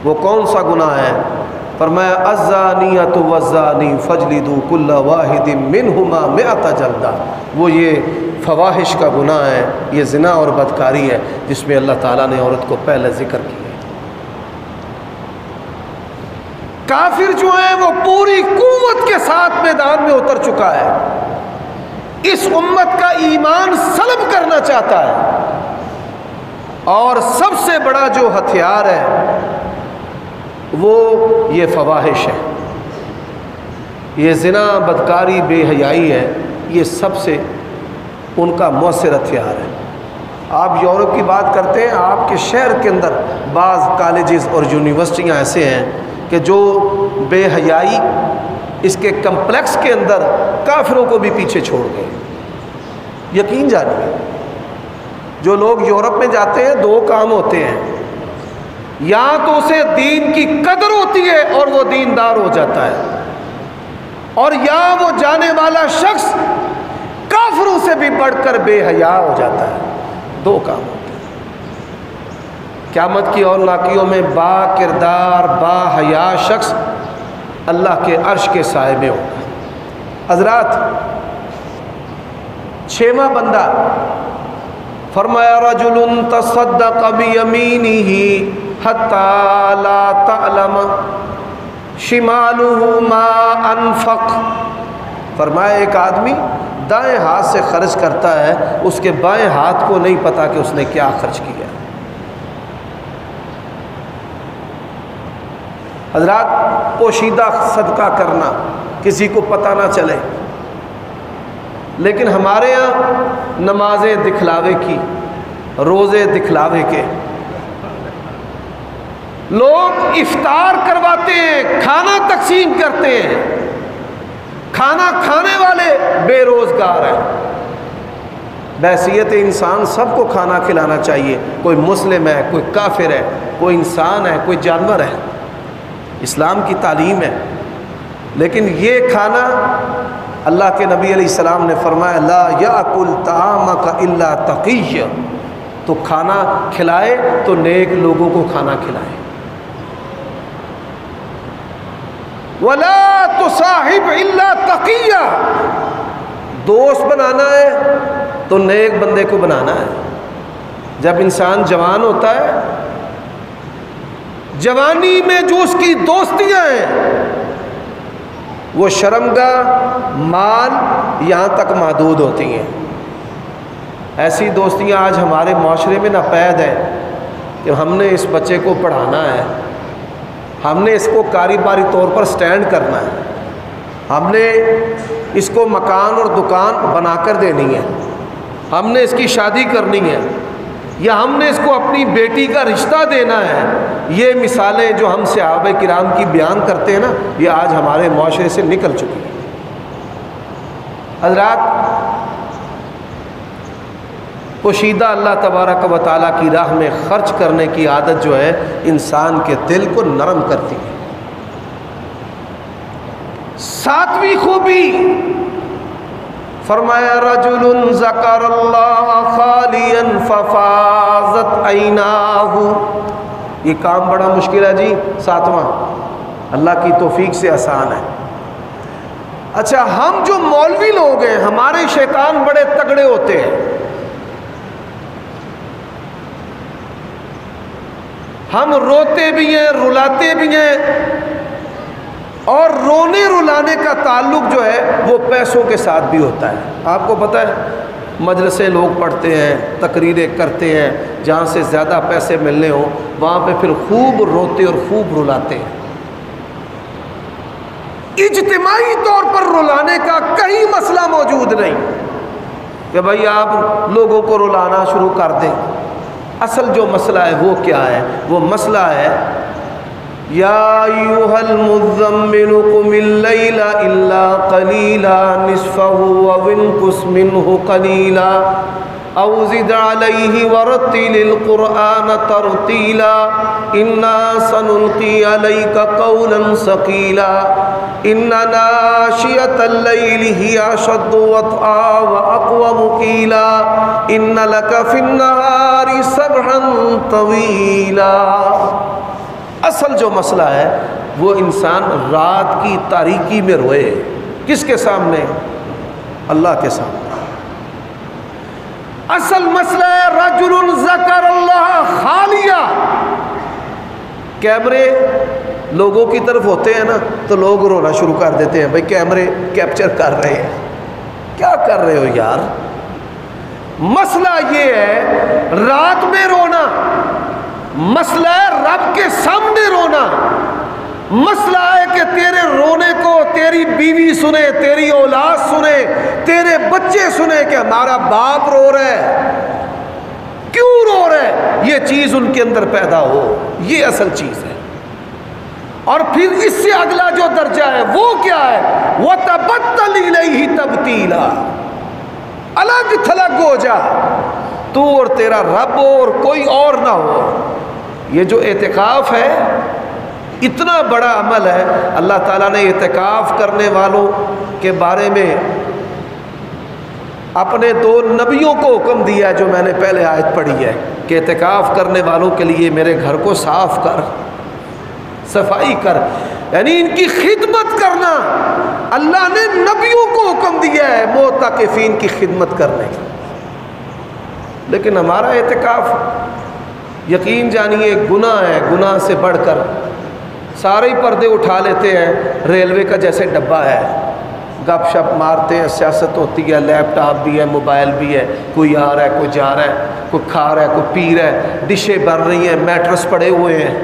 وہ کون سا گناہ ہے؟ فرمایا الزانیۃ والزانی فاجلدوا کل واحد منہما 100 جلدہ۔ وہ یہ فواحش کا گناہ ہے، یہ زنا اور بدکاری ہے جس میں اللہ تعالیٰ نے عورت کو پہلے ذکر کیا۔ کافر جو ہے وہ پوری قوت کے ساتھ میدان میں اتر چکا ہے، اس امت کا ایمان سلب کرنا چاہتا ہے، اور سب سے بڑا جو ہتھیار ہے وہ یہ فواحش ہے، یہ زنا بدکاری بے حیائی ہے، یہ سب سے ان کا مؤثر ہتھیار ہے۔ آپ یورپ کی بات کرتے ہیں، آپ کے شہر کے اندر بعض کالجز اور یونیورسٹیاں ایسے ہیں کہ جو بے حیائی اس کے کمپلیکس کے اندر کافروں کو بھی پیچھے چھوڑ گئے۔ یقین جانیے، جو لوگ یورپ میں جاتے ہیں 2 کام ہوتے ہیں، یا تو اسے دین کی قدر ہوتی ہے اور وہ دیندار ہو جاتا ہے، اور یا وہ جانے والا شخص کافروں سے بھی بڑھ کر بے حیا ہو جاتا ہے۔ 2 کام ہوتے ہیں۔ قیامت کی اور لاکیوں میں با کردار با حیا شخص اللہ کے عرش کے سائے میں ہوگا۔ حضرات 6واں بندہ فرمایا رجل تصدق بیمینہ حتی لا تعلم شمالہ ما انفق، فرمایا ایک آدمی دائیں ہاتھ سے خرچ کرتا ہے، اس کے بائیں ہاتھ کو نہیں پتا کہ اس نے کیا خرچ کیا۔ حضرات، پوشیدہ صدقہ کرنا کسی کو پتہ نہ چلے، لیکن ہمارے ہاں نمازیں دکھلاوے کی، روزے دکھلاوے کے، لوگ افطار کرواتے ہیں، کھانا تقسیم کرتے ہیں، کھانا کھانے والے بے روزگار ہیں۔ بحیثیت انسان سب کو کھانا کھلانا چاہیے، کوئی مسلم ہے، کوئی کافر ہے، کوئی انسان ہے، کوئی جانور ہے، اسلام کی تعلیم ہے۔ لیکن یہ کھانا، اللہ کے نبی علیہ السلام نے فرمایا لا یاکل طعامک الا تقی، تو کھانا کھلائے تو نیک لوگوں کو کھانا کھلائے۔ ولا تصاحب الا تقیہ، دوست بنانا ہے تو نیک بندے کو بنانا ہے۔ جب انسان جوان ہوتا ہے، جوانی میں جو اس کی دوستیاں ہیں وہ شرمگاہ، مال یہاں تک محدود ہوتی ہیں۔ ایسی دوستیاں آج ہمارے معاشرے میں ناپید ہیں کہ ہم نے اس بچے کو پڑھانا ہے، ہم نے اس کو کاروباری طور پر سٹینڈ کرنا ہے، ہم نے اس کو مکان اور دکان بنا کر دینی ہے، ہم نے اس کی شادی کرنی ہے، یا ہم نے اس کو اپنی بیٹی کا رشتہ دینا ہے۔ یہ مثالیں جو ہم صحابہ کرام کی بیان کرتے ہیں نا، یہ آج ہمارے معاشرے سے نکل چکی ہیں۔ حضرات، پوشیدہ اللہ تبارک و تعالیٰ کی راہ میں خرچ کرنے کی عادت جو ہے انسان کے دل کو نرم کرتی ہے۔ ساتویں خوبی فرمایا رجل ذکر اللہ خالیا ففاضت عیناہ، یہ کام بڑا مشکل ہے جی، ساتواں اللہ کی توفیق سے آسان ہے۔ اچھا، ہم جو مولوی لوگ ہیں، ہمارے شیطان بڑے تگڑے ہوتے ہیں، ہم روتے بھی ہیں، رلاتے بھی ہیں، اور رونے رلانے کا تعلق جو ہے وہ پیسوں کے ساتھ بھی ہوتا ہے۔ آپ کو پتہ ہے، مجلسیں لوگ پڑھتے ہیں، تقریریں کرتے ہیں، جہاں سے زیادہ پیسے ملنے ہوں وہاں پہ پھر خوب روتے اور خوب رلاتے ہیں۔ اجتماعی طور پر رلانے کا کہیں مسئلہ موجود نہیں کہ بھائی آپ لوگوں کو رلانا شروع کر دیں۔ اصل جو مسئلہ ہے وہ کیا ہے؟ وہ مسئلہ ہے یا ایھا المزمل قم اللیل الا قلیلا نصفہ او انقص منہ قلیلا او زد علیہ ورتل القرآن ترتیلا انا سنلقی علیک قولا ثقیلا ان ناشئۃ اللیل ہی اشد وطئا واقوم قیلا ان لک فی النہار سبحا طویلا۔ اصل جو مسئلہ ہے وہ انسان رات کی تاریکی میں روئے، کس کے سامنے؟ اللہ کے سامنے۔ اصل مسئلہ ہے رجل ذکر اللہ خالیہ۔ کیمرے لوگوں کی طرف ہوتے ہیں نا تو لوگ رونا شروع کر دیتے ہیں، بھائی کیمرے کیپچر کر رہے ہیں، کیا کر رہے ہو یار؟ مسئلہ یہ ہے رات میں رونا، مسئلہ ہے رب کے سامنے رونا، مسئلہ ہے کہ تیرے رونے کو تیری بیوی سنے، تیری اولاد سنے، تیرے بچے سنے کہ ہمارا باپ رو رہا ہے، کیوں رو رہا ہے، یہ چیز ان کے اندر پیدا ہو، یہ اصل چیز ہے۔ اور پھر اس سے اگلا جو درجہ ہے وہ کیا ہے؟ وَتَبَتَّلْ إِلَيْهِ تَبْتِيلًا، الگ تھلگ ہو جا، تو اور تیرا رب ہو اور کوئی اور نہ ہو۔ یہ جو اعتکاف ہے اتنا بڑا عمل ہے، اللہ تعالیٰ نے اعتکاف کرنے والوں کے بارے میں اپنے 2 نبیوں کو حکم دیا ہے، جو میں نے پہلے آیت پڑھی ہے کہ اعتکاف کرنے والوں کے لیے میرے گھر کو صاف کر، صفائی کر، یعنی ان کی خدمت کرنا۔ اللہ نے نبیوں کو حکم دیا ہے معتکفین کی خدمت کرنے کی، لیکن ہمارا اعتکاف یقین جانیے گناہ ہے، گناہ سے بڑھ کر سارے ہی پردے اٹھا لیتے ہیں، ریلوے کا جیسے ڈبہ ہے، گپ شپ مارتے ہیں، سیاست ہوتی ہے، لیپ ٹاپ بھی ہے، موبائل بھی ہے، کوئی آ رہا ہے، کوئی جا رہا ہے، کوئی کھا رہا ہے، کوئی پی رہا ہے، ڈشیں بن رہی ہیں، میٹرس پڑے ہوئے ہیں۔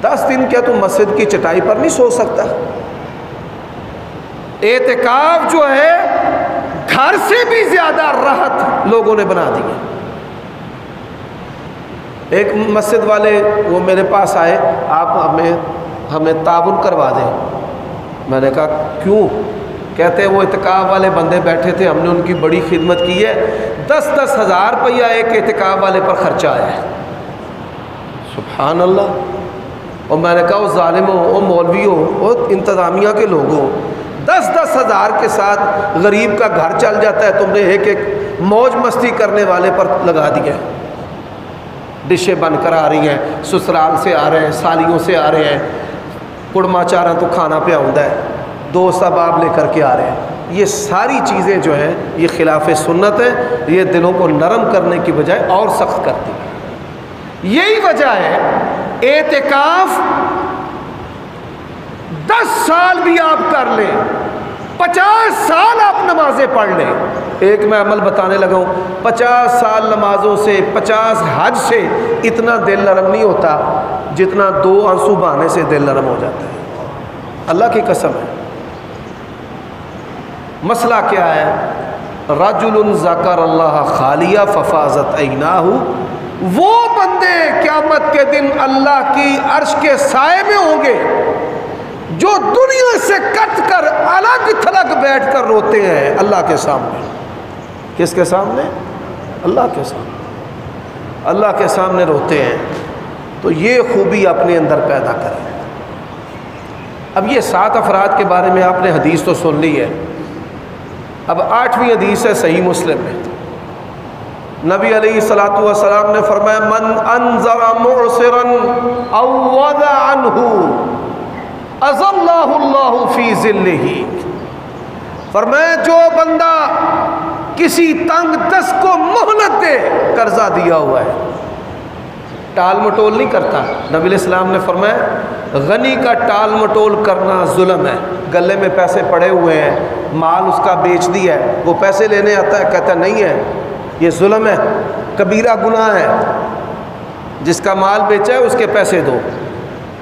10 دن کیا تو مسجد کی چٹائی پر نہیں سو سکتا؟ اعتکاف جو ہے گھر سے بھی زیادہ راحت لوگوں نے بنا دی ہے۔ ایک مسجد والے وہ میرے پاس آئے، آپ ہمیں تعاون کروا دیں۔ میں نے کہا کیوں؟ کہتے ہیں وہ اعتکاف والے بندے بیٹھے تھے، ہم نے ان کی بڑی خدمت کی ہے، 10-10 ہزار روپیہ ایک اعتکاف والے پر خرچہ آیا ہے۔ سبحان اللہ۔ اور میں نے کہا وہ ظالموں، وہ مولویوں، وہ انتظامیہ کے لوگوں، 10-10 ہزار کے ساتھ غریب کا گھر چل جاتا ہے، تم نے ایک موج مستی کرنے والے پر لگا دیا ہے۔ ڈشیں بن کر آ رہی ہیں، سسرال سے آ رہے ہیں، سالیوں سے آ رہے ہیں، کڑما چارہ تو کھانا پہ آؤں ہے، دوست احباب لے کر کے آ رہے ہیں۔ یہ ساری چیزیں جو ہیں یہ خلاف سنت ہے، یہ دلوں کو نرم کرنے کی بجائے اور سخت کرتی ہے۔ یہی وجہ ہے اعتکاف 10 سال بھی آپ کر لیں، 50 سال آپ نمازیں پڑھ لیں۔ ایک میں عمل بتانے لگا ہوں، 50 سال نمازوں سے، 50 حج سے اتنا دل نرم نہیں ہوتا جتنا 2 آنسو بہانے سے دل نرم ہو جاتا ہے۔ اللہ کی قسم ہے۔ مسئلہ کیا ہے؟ رجل ذکر اللہ خالیہ ففاضت عیناہ، وہ بندے قیامت کے دن اللہ کی عرش کے سائے میں ہوں گے جو دنیا سے کٹ کر الگ تھلگ بیٹھ کر روتے ہیں اللہ کے سامنے۔ کس کے سامنے؟ اللہ کے سامنے۔ اللہ کے سامنے روتے ہیں۔ تو یہ خوبی اپنے اندر پیدا کریں۔ اب یہ 7 افراد کے بارے میں آپ نے حدیث تو سن لی ہے، اب 8ویں حدیث ہے صحیح مسلم میں۔ نبی علیہ الصلوۃ والسلام نے فرمایا من انذر معسرا او وضع عنہ اظلہ اللہ فی ظلہ، فرمایا جو بندہ کسی تنگ دست کو مہلت دے، قرضہ دیا ہوا ہے، ٹال مٹول نہیں کرتا۔ نبی علیہ السلام نے فرمایا غنی کا ٹال مٹول کرنا ظلم ہے۔ گلے میں پیسے پڑے ہوئے ہیں، مال اس کا بیچ دیا ہے، وہ پیسے لینے آتا ہے، کہتا نہیں ہے، یہ ظلم ہے، کبیرہ گناہ ہے۔ جس کا مال بیچا ہے اس کے پیسے دو،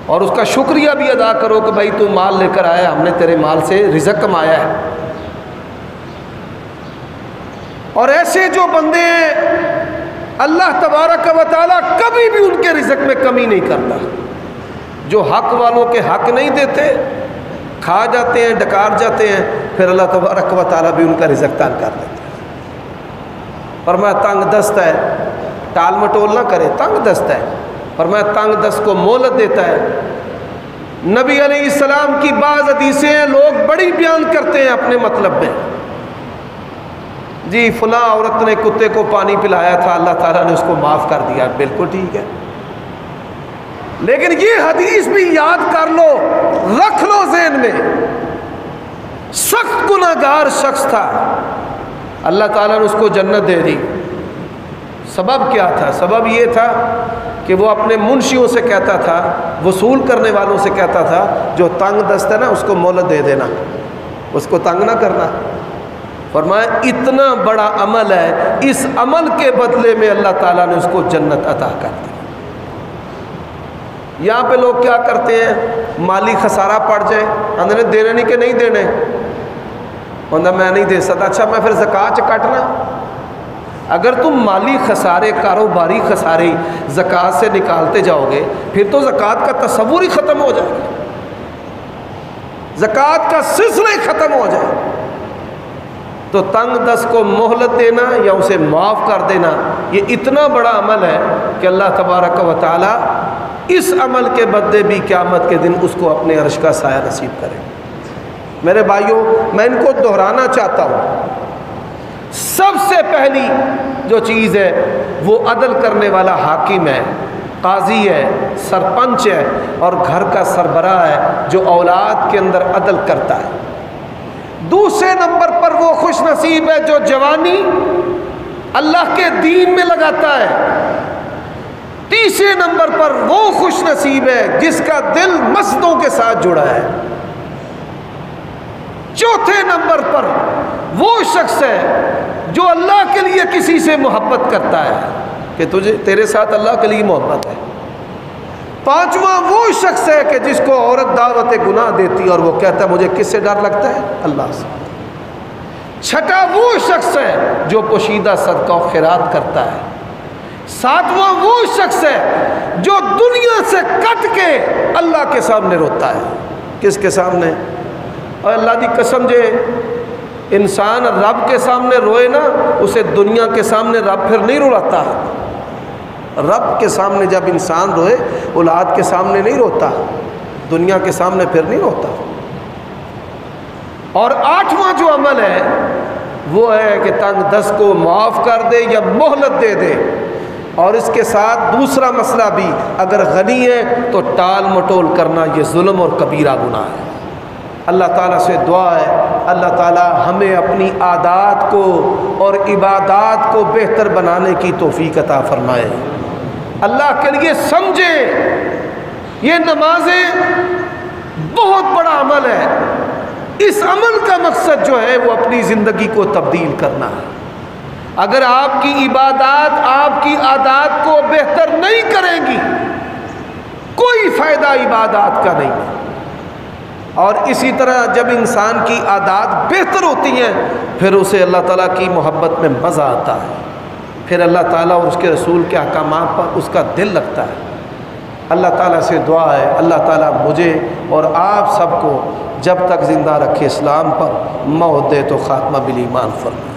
اور اس کا شکریہ بھی ادا کرو کہ بھائی تو مال لے کر آیا، ہم نے تیرے مال سے رزق کمایا ہے۔ اور ایسے جو بندے ہیں اللہ تبارک و تعالیٰ کبھی بھی ان کے رزق میں کمی نہیں کرتا۔ جو حق والوں کے حق نہیں دیتے، کھا جاتے ہیں، ڈکار جاتے ہیں، پھر اللہ تبارک و تعالیٰ بھی ان کا رزق تنگ کر دیتے ہیں۔ فرمایا تنگ دست ہے، ٹال مٹول نہ کرے، تنگ دست ہے، فرمایا تنگ دست کو مہلت دیتا ہے۔ نبی علیہ السلام کی بعض حدیثیں لوگ بڑی بیان کرتے ہیں اپنے مطلب میں، جی فلاں عورت نے کتے کو پانی پلایا تھا، اللہ تعالیٰ نے اس کو معاف کر دیا، بالکل ٹھیک ہے، لیکن یہ حدیث بھی یاد کر لو، رکھ لو ذہن میں، سخت گناہگار شخص تھا، اللہ تعالیٰ نے اس کو جنت دے دی۔ سبب کیا تھا؟ سبب یہ تھا کہ وہ اپنے منشیوں سے کہتا تھا، وصول کرنے والوں سے کہتا تھا جو تنگ دست ہے نا اس کو مہلت دے دینا، اس کو تنگ نہ کرنا۔ فرمایا اتنا بڑا عمل ہے، اس عمل کے بدلے میں اللہ تعالیٰ نے اس کو جنت عطا کر دی۔ یہاں پہ لوگ کیا کرتے ہیں؟ مالی خسارہ پڑ جائے، ہم نے دینے نہیں کہ نہیں دینے، بندہ میں نہیں دے سکتا، اچھا میں پھر زکوٰۃ کاٹنا۔ اگر تم مالی خسارے، کاروباری خسارے زکوٰۃ سے نکالتے جاؤ گے پھر تو زکوٰۃ کا تصور ہی ختم ہو جائے گا، زکوٰۃ کا سلسلہ ہی ختم ہو جائے۔ تو تنگ دست کو مہلت دینا یا اسے معاف کر دینا یہ اتنا بڑا عمل ہے کہ اللہ تبارک و تعالی اس عمل کے بدلے بھی قیامت کے دن اس کو اپنے عرش کا سایہ نصیب کرے۔ میرے بھائیوں، میں ان کو دہرانا چاہتا ہوں، سب سے پہلی جو چیز ہے وہ عدل کرنے والا حاکم ہے، قاضی ہے، سرپنچ ہے اور گھر کا سربراہ ہے جو اولاد کے اندر عدل کرتا ہے۔ دوسرے نمبر پر وہ خوش نصیب ہے جو جوانی اللہ کے دین میں لگاتا ہے، تیسرے نمبر پر وہ خوش نصیب ہے جس کا دل مسجدوں کے ساتھ جڑا ہے. چوتھے نمبر پر وہ شخص ہے جو اللہ کے لیے کسی سے محبت کرتا ہے کہ تیرے ساتھ اللہ کے لیے محبت ہے. پانچواں وہ شخص ہے کہ جس کو عورت دعوت گناہ دیتی اور وہ کہتا ہے مجھے کس سے ڈر لگتا ہے؟ اللہ سے. چھٹا وہ شخص ہے جو پوشیدہ صدقہ و خیرات کرتا ہے. ساتواں وہ شخص ہے جو دنیا سے کٹ کے اللہ کے سامنے روتا ہے. کس کے سامنے؟ اور اللہ دی قسم جے انسان رب کے سامنے روئے نا، اسے دنیا کے سامنے رب پھر نہیں رلاتا. رب کے سامنے جب انسان روئے، اولاد کے سامنے نہیں روتا، دنیا کے سامنے پھر نہیں روتا. اور آٹھواں جو عمل ہے وہ ہے کہ تنگ دست کو معاف کر دے یا مہلت دے دے. اور اس کے ساتھ دوسرا مسئلہ بھی، اگر غنی ہے تو ٹال مٹول کرنا یہ ظلم اور کبیرہ گناہ ہے. اللہ تعالیٰ سے دعا ہے اللہ تعالیٰ ہمیں اپنی عادات کو اور عبادات کو بہتر بنانے کی توفیق عطا فرمائے. اللہ کے لیے سمجھے یہ نمازیں بہت بڑا عمل ہے. اس عمل کا مقصد جو ہے وہ اپنی زندگی کو تبدیل کرنا ہے. اگر آپ کی عبادات آپ کی عادات کو بہتر نہیں کریں گی، کوئی فائدہ عبادات کا نہیں ہے. اور اسی طرح جب انسان کی عادات بہتر ہوتی ہیں پھر اسے اللہ تعالیٰ کی محبت میں مزہ آتا ہے، پھر اللہ تعالیٰ اور اس کے رسول کے احکامات پر اس کا دل لگتا ہے. اللہ تعالیٰ سے دعا ہے اللہ تعالیٰ مجھے اور آپ سب کو جب تک زندہ رکھے اسلام پر، موت دے تو خاتمہ بالایمان فرمائے.